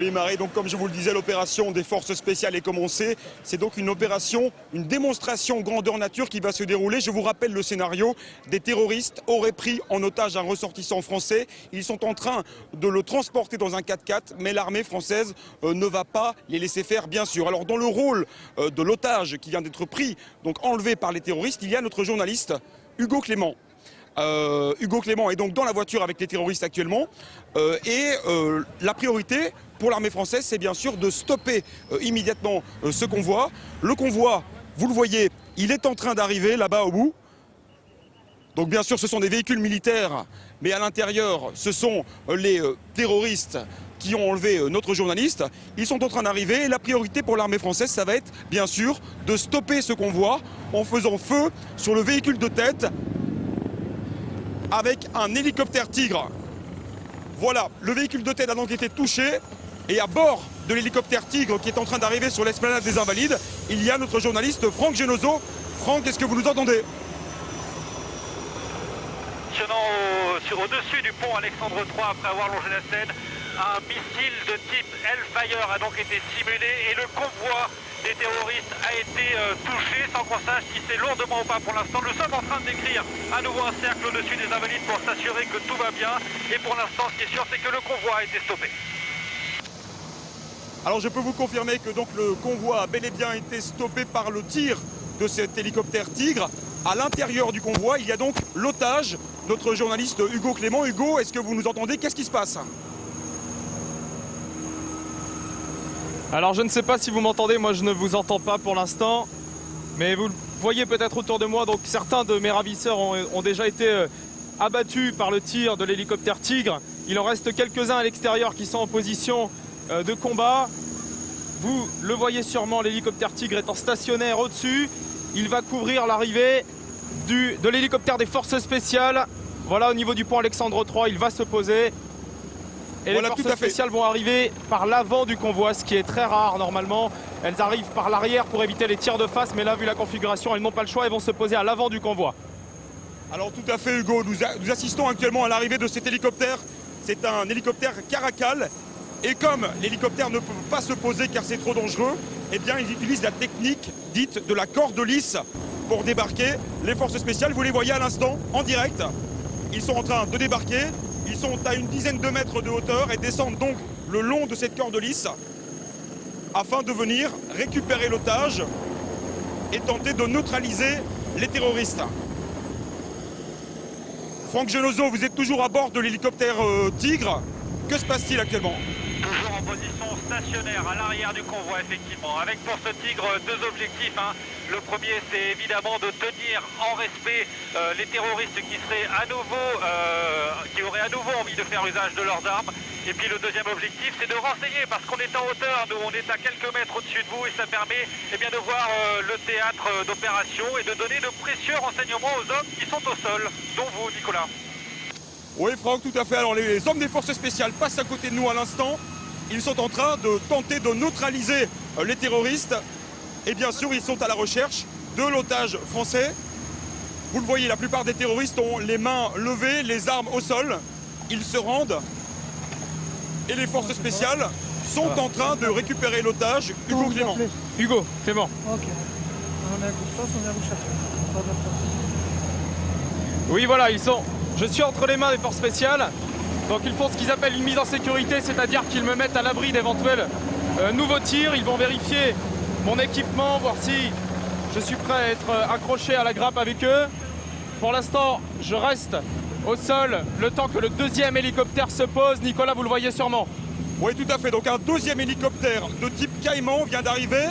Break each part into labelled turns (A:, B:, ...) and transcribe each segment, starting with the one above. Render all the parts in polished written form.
A: Démarrer, donc comme je vous le disais, l'opération des forces spéciales est commencée. C'est donc une opération, une démonstration grandeur nature qui va se dérouler. Je vous rappelle le scénario. Des terroristes auraient pris en otage un ressortissant français. Ils sont en train de le transporter dans un 4x4, mais l'armée française ne va pas les laisser faire, bien sûr. Alors dans le rôle de l'otage qui vient d'être pris, donc enlevé par les terroristes, il y a notre journaliste Hugo Clément. Hugo Clément est donc dans la voiture avec les terroristes actuellement la priorité pour l'armée française, c'est bien sûr de stopper immédiatement ce convoi. Le convoi, vous le voyez, il est en train d'arriver là-bas au bout. Donc bien sûr ce sont des véhicules militaires, mais à l'intérieur ce sont les terroristes qui ont enlevé notre journaliste. Ils sont en train d'arriver et la priorité pour l'armée française, ça va être bien sûr de stopper ce convoi en faisant feu sur le véhicule de tête avec un hélicoptère Tigre. Voilà, le véhicule de tête a donc été touché et à bord de l'hélicoptère Tigre qui est en train d'arriver sur l'esplanade des Invalides, il y a notre journaliste Franck Genozo. Franck, est-ce que vous nous entendez?
B: Au-dessus du pont Alexandre III, après avoir longé la Seine, un missile de type Hellfire a donc été simulé et le convoi des terroristes a été touché sans qu'on sache si c'est lourdement ou pas pour l'instant. Nous sommes en train de décrire à nouveau un cercle au-dessus des Invalides pour s'assurer que tout va bien. Et pour l'instant, ce qui est sûr, c'est que le convoi a été stoppé.
A: Alors je peux vous confirmer que donc le convoi a bel et bien été stoppé par le tir de cet hélicoptère Tigre. À l'intérieur du convoi, il y a donc l'otage, notre journaliste Hugo Clément. Hugo, est-ce que vous nous entendez? Qu'est-ce qui se passe?
C: Alors je ne sais pas si vous m'entendez, moi je ne vous entends pas pour l'instant. Mais vous le voyez peut-être autour de moi, donc certains de mes ravisseurs ont déjà été abattus par le tir de l'hélicoptère Tigre. Il en reste quelques-uns à l'extérieur qui sont en position de combat. Vous le voyez sûrement, l'hélicoptère Tigre étant stationnaire au-dessus. Il va couvrir l'arrivée de l'hélicoptère des forces spéciales. Voilà, au niveau du pont Alexandre III, il va se poser. Et voilà, les forces spéciales vont arriver par l'avant du convoi, ce qui est très rare normalement. Elles arrivent par l'arrière pour éviter les tirs de face, mais là, vu la configuration, elles n'ont pas le choix, elles vont se poser à l'avant du convoi.
A: Alors tout à fait, Hugo, nous assistons actuellement à l'arrivée de cet hélicoptère. C'est un hélicoptère Caracal. Et comme l'hélicoptère ne peut pas se poser car c'est trop dangereux, eh bien ils utilisent la technique dite de la corde lisse pour débarquer. Les forces spéciales, vous les voyez à l'instant, en direct. Ils sont en train de débarquer. Ils sont à une dizaine de mètres de hauteur et descendent donc le long de cette corde lisse afin de venir récupérer l'otage et tenter de neutraliser les terroristes. Franck Genozo, vous êtes toujours à bord de l'hélicoptère Tigre. Que se passe-t-il actuellement?
B: Toujours en position stationnaire à l'arrière du convoi, effectivement. Avec pour ce Tigre deux objectifs. Le premier, c'est évidemment de tenir en respect les terroristes qui auraient à nouveau envie de faire usage de leurs armes. Et puis le deuxième objectif, c'est de renseigner, parce qu'on est en hauteur, nous on est à quelques mètres au-dessus de vous, et ça permet de voir le théâtre d'opération et de donner de précieux renseignements aux hommes qui sont au sol, dont vous, Nicolas.
A: Oui, Franck, tout à fait. Alors les hommes des forces spéciales passent à côté de nous à l'instant. Ils sont en train de tenter de neutraliser les terroristes. Et bien sûr, ils sont à la recherche de l'otage français. Vous le voyez, la plupart des terroristes ont les mains levées, les armes au sol. Ils se rendent. Et les forces spéciales sont en train de récupérer l'otage. Hugo Clément.
C: Hugo Clément.
D: Ok. On est à Coursos, on vient vous chercher.
C: Oui, voilà, je suis entre les mains des forces spéciales. Donc ils font ce qu'ils appellent une mise en sécurité, c'est-à-dire qu'ils me mettent à l'abri d'éventuels nouveaux tirs. Ils vont vérifier mon équipement, voir si je suis prêt à être accroché à la grappe avec eux. Pour l'instant, je reste au sol le temps que le deuxième hélicoptère se pose. Nicolas, vous le voyez sûrement.
A: Oui, tout à fait. Donc un deuxième hélicoptère de type Caïman vient d'arriver.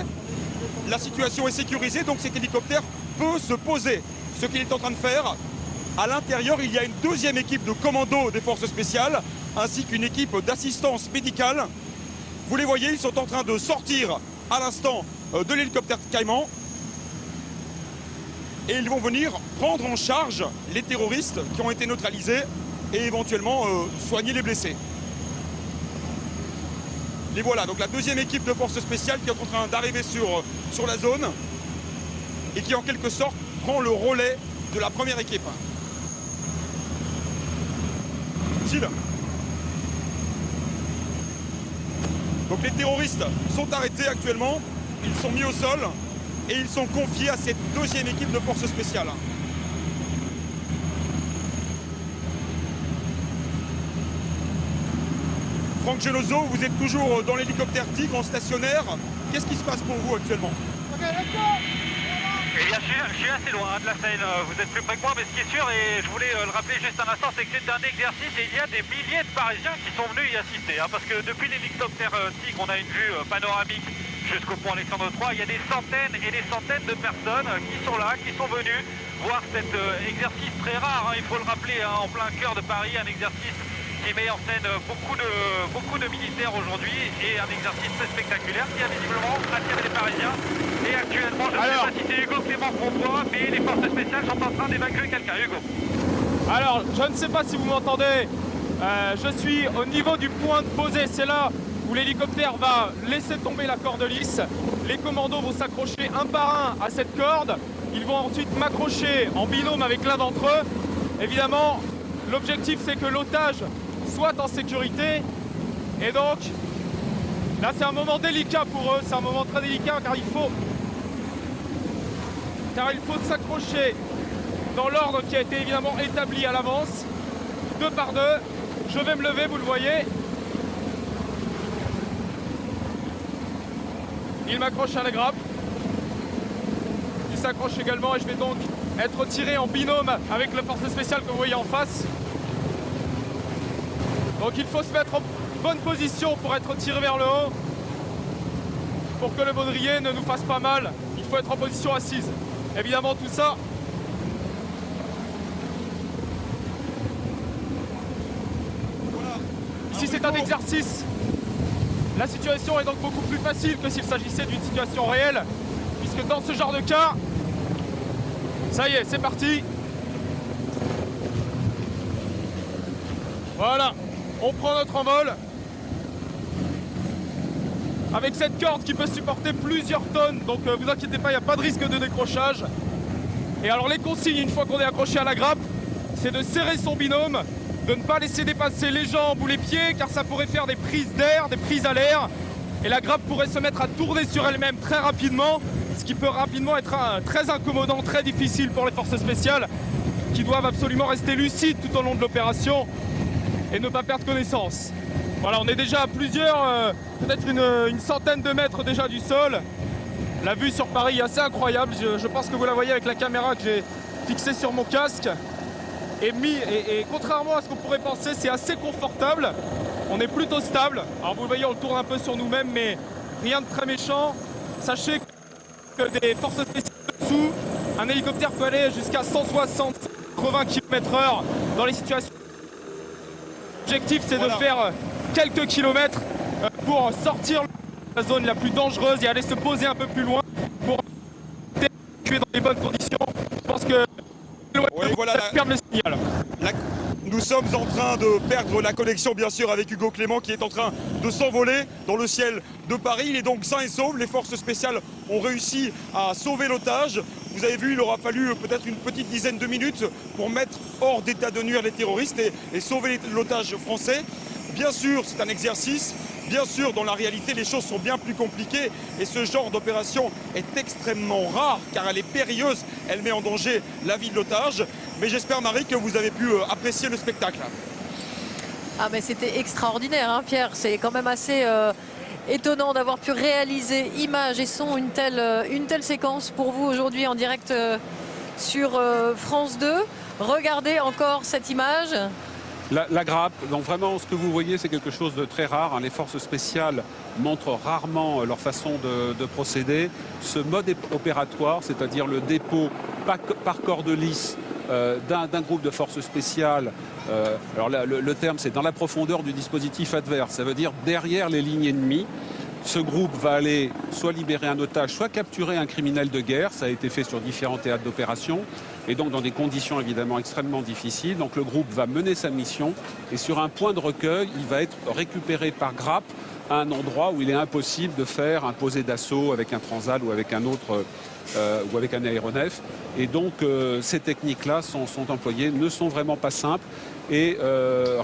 A: La situation est sécurisée, donc cet hélicoptère peut se poser. Ce qu'il est en train de faire, à l'intérieur, il y a une deuxième équipe de commando des forces spéciales, ainsi qu'une équipe d'assistance médicale. Vous les voyez, ils sont en train de sortir à l'instant de l'hélicoptère Caïman. Et ils vont venir prendre en charge les terroristes qui ont été neutralisés et éventuellement soigner les blessés. Les voilà, donc la deuxième équipe de forces spéciales qui est en train d'arriver sur la zone et qui en quelque sorte prend le relais de la première équipe. Gilles. Donc les terroristes sont arrêtés actuellement, ils sont mis au sol et ils sont confiés à cette deuxième équipe de forces spéciales. Franck Geloso, vous êtes toujours dans l'hélicoptère Tigre en stationnaire. Qu'est-ce qui se passe pour vous actuellement?
B: Eh bien, je suis assez loin de la scène, vous êtes plus près que moi, mais ce qui est sûr, et je voulais le rappeler juste un instant, c'est que c'est un exercice et il y a des milliers de Parisiens qui sont venus y assister. Parce que depuis l'hélicoptère Tigre, on a une vue panoramique jusqu'au pont Alexandre III. Il y a des centaines et des centaines de personnes qui sont là, qui sont venues voir cet exercice très rare, il faut le rappeler, en plein cœur de Paris, un exercice qui met en scène beaucoup de militaires aujourd'hui et un exercice très spectaculaire qui a visiblement attiré les Parisiens. Et actuellement, je ne sais pas si c'est Hugo Clément qu'on voit, mais les forces spéciales sont en train d'évacuer quelqu'un. Hugo.
C: Alors, je ne sais pas si vous m'entendez. Je suis au niveau du point de posée. C'est là où l'hélicoptère va laisser tomber la corde lisse. Les commandos vont s'accrocher un par un à cette corde. Ils vont ensuite m'accrocher en binôme avec l'un d'entre eux. Évidemment, l'objectif, c'est que l'otage soit en sécurité. Et donc, là, c'est un moment délicat pour eux. C'est un moment très délicat car il faut s'accrocher dans l'ordre qui a été évidemment établi à l'avance, deux par deux. Je vais me lever, vous le voyez. Il m'accroche à la grappe. Il s'accroche également et je vais donc être tiré en binôme avec la force spéciale que vous voyez en face. Donc il faut se mettre en bonne position pour être tiré vers le haut. Pour que le baudrier ne nous fasse pas mal, il faut être en position assise. Évidemment tout ça, ici c'est un exercice. La situation est donc beaucoup plus facile que s'il s'agissait d'une situation réelle, puisque dans ce genre de cas, ça y est, c'est parti. Voilà, on prend notre envol. Avec cette corde qui peut supporter plusieurs tonnes, donc vous inquiétez pas, il n'y a pas de risque de décrochage. Et alors les consignes, une fois qu'on est accroché à la grappe, c'est de serrer son binôme, de ne pas laisser dépasser les jambes ou les pieds, car ça pourrait faire des prises d'air, des prises à l'air. Et la grappe pourrait se mettre à tourner sur elle-même très rapidement, ce qui peut rapidement être très incommodant, très difficile pour les forces spéciales, qui doivent absolument rester lucides tout au long de l'opération et ne pas perdre connaissance. Voilà, on est déjà à plusieurs, peut-être une centaine de mètres déjà du sol. La vue sur Paris est assez incroyable. Je pense que vous la voyez avec la caméra que j'ai fixée sur mon casque. Et contrairement à ce qu'on pourrait penser, c'est assez confortable. On est plutôt stable. Alors vous le voyez, on tourne un peu sur nous-mêmes, mais rien de très méchant. Sachez que des forces spéciales dessous, un hélicoptère peut aller jusqu'à 160-180 km/h dans les situations. L'objectif, c'est de faire quelques kilomètres pour sortir de la zone la plus dangereuse et aller se poser un peu plus loin pour évacuer dans les bonnes conditions. Je pense que perdre le signal.
A: Nous sommes en train de perdre la connexion, bien sûr, avec Hugo Clément qui est en train de s'envoler dans le ciel de Paris. Il est donc sain et sauf. Les forces spéciales ont réussi à sauver l'otage. Vous avez vu, il aura fallu peut-être une petite dizaine de minutes pour mettre hors d'état de nuire les terroristes et sauver l'otage français. Bien sûr, c'est un exercice. Bien sûr, dans la réalité, les choses sont bien plus compliquées et ce genre d'opération est extrêmement rare car elle est périlleuse. Elle met en danger la vie de l'otage. Mais j'espère, Marie, que vous avez pu apprécier le spectacle.
E: Ah, mais c'était extraordinaire, hein, Pierre. C'est quand même assez étonnant d'avoir pu réaliser images et son une telle séquence pour vous aujourd'hui en direct sur France 2. Regardez encore cette image.
F: La grappe, donc vraiment ce que vous voyez c'est quelque chose de très rare. Les forces spéciales montrent rarement leur façon de procéder. Ce mode opératoire, c'est-à-dire le dépôt par corde lisse d'un groupe de forces spéciales, alors le terme c'est dans la profondeur du dispositif adverse, ça veut dire derrière les lignes ennemies. Ce groupe va aller soit libérer un otage, soit capturer un criminel de guerre. Ça a été fait sur différents théâtres d'opération et donc dans des conditions évidemment extrêmement difficiles. Donc le groupe va mener sa mission et sur un point de recueil, il va être récupéré par grappe à un endroit où il est impossible de faire un posé d'assaut avec un transal ou avec un autre ou avec un aéronef. Et donc ces techniques-là sont employées, ne sont vraiment pas simples. Et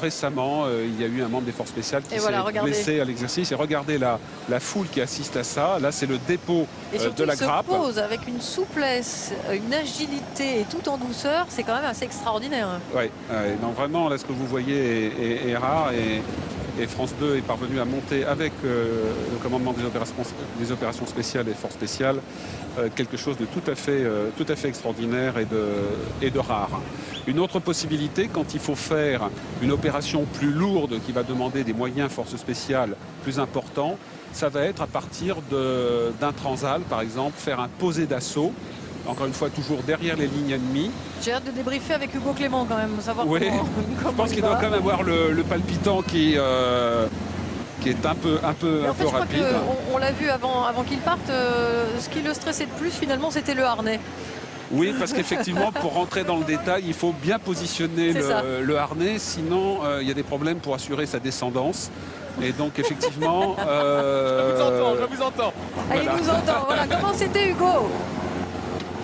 F: récemment, il y a eu un membre des forces spéciales qui s'est blessé à l'exercice. Et regardez la foule qui assiste à ça. Là, c'est le dépôt de la grappe.
E: Et surtout, il se pose avec une souplesse, une agilité et tout en douceur. C'est quand même assez extraordinaire.
F: Oui, donc vraiment, là, ce que vous voyez est rare. Et France 2 est parvenu à monter avec le commandement des opérations spéciales et forces spéciales quelque chose de tout à fait extraordinaire et de rare. Une autre possibilité, quand il faut faire une opération plus lourde qui va demander des moyens forces spéciales plus importants, ça va être à partir d'un transal, par exemple, faire un posé d'assaut. Encore une fois, toujours derrière les lignes ennemies.
E: J'ai hâte de débriefer avec Hugo Clément quand même, savoir comment
F: je pense qu'il doit quand même avoir le palpitant qui est un peu
E: je crois
F: rapide.
E: On l'a vu avant qu'il parte, ce qui le stressait de plus finalement c'était le harnais.
F: Oui, parce qu'effectivement, pour rentrer dans le détail, il faut bien positionner le harnais, sinon il y a des problèmes pour assurer sa descendance. Et donc effectivement...
C: Je vous entends.
E: Ah, il nous entend, voilà. Comment c'était Hugo?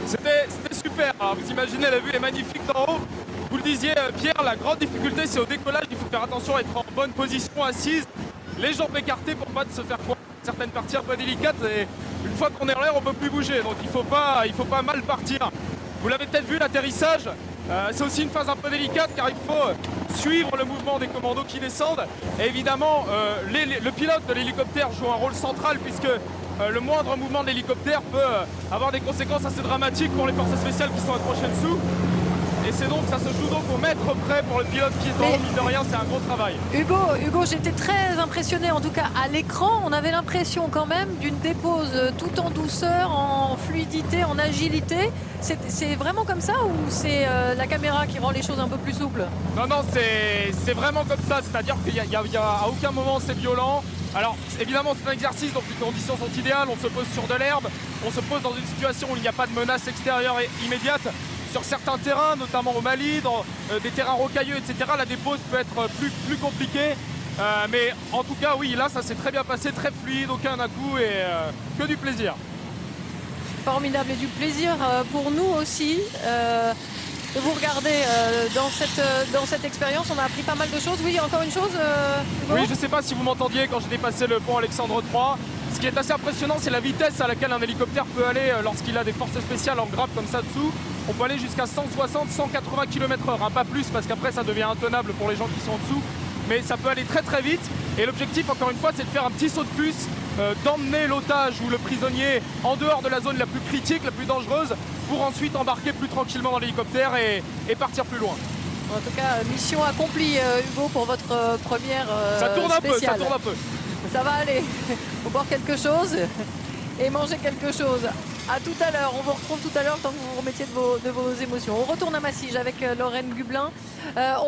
C: C'était super, alors, vous imaginez, la vue est magnifique d'en haut. Vous le disiez Pierre, la grande difficulté c'est au décollage, il faut faire attention à être en bonne position assise, les jambes écartées pour pas se faire quoi. Certaines parties un peu délicates et une fois qu'on est en l'air on peut plus bouger, donc il faut pas mal partir. Vous l'avez peut-être vu, l'atterrissage, c'est aussi une phase un peu délicate car il faut suivre le mouvement des commandos qui descendent. Et évidemment, le pilote de l'hélicoptère joue un rôle central puisque le moindre mouvement de l'hélicoptère peut avoir des conséquences assez dramatiques pour les forces spéciales qui sont accrochées dessous. Et c'est donc, ça se joue donc au mètre près pour le pilote qui est en haut, mine de rien, c'est un gros travail.
E: Hugo, j'étais très impressionné, en tout cas à l'écran, on avait l'impression quand même d'une dépose tout en douceur, en fluidité, en agilité. C'est vraiment comme ça ou c'est la caméra qui rend les choses un peu plus souples?
C: Non, c'est vraiment comme ça, c'est-à-dire qu'il y a à aucun moment c'est violent. Alors évidemment c'est un exercice, donc les conditions sont idéales, on se pose sur de l'herbe, on se pose dans une situation où il n'y a pas de menace extérieure et immédiate. Sur certains terrains, notamment au Mali, dans des terrains rocailleux, etc., la dépose peut être plus compliquée. Mais en tout cas, oui, là, ça s'est très bien passé, très fluide, aucun à-coup et que du plaisir.
E: Formidable et du plaisir pour nous aussi. De vous regarder dans cette expérience, on a appris pas mal de choses. Oui, encore une chose, Hugo ?
C: Oui, je ne sais pas si vous m'entendiez quand j'ai dépassé le pont Alexandre III. Ce qui est assez impressionnant, c'est la vitesse à laquelle un hélicoptère peut aller lorsqu'il a des forces spéciales en grappe comme ça dessous. On peut aller jusqu'à 160-180 km/h, pas plus parce qu'après ça devient intenable pour les gens qui sont en dessous. Mais ça peut aller très très vite. Et l'objectif, encore une fois, c'est de faire un petit saut de puce, d'emmener l'otage ou le prisonnier en dehors de la zone la plus critique, la plus dangereuse, pour ensuite embarquer plus tranquillement dans l'hélicoptère et partir plus loin.
E: En tout cas, mission accomplie, Hugo, pour votre première
C: ça tourne un peu, ça tourne un peu.
E: Ça va aller. Faut boire quelque chose et manger quelque chose. À tout à l'heure. On vous retrouve tout à l'heure tant que vous vous remettiez de vos émotions. On retourne à Massige avec Lorraine Gublin.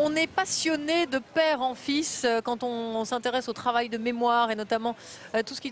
E: On est passionné de père en fils quand on s'intéresse au travail de mémoire et notamment tout ce qui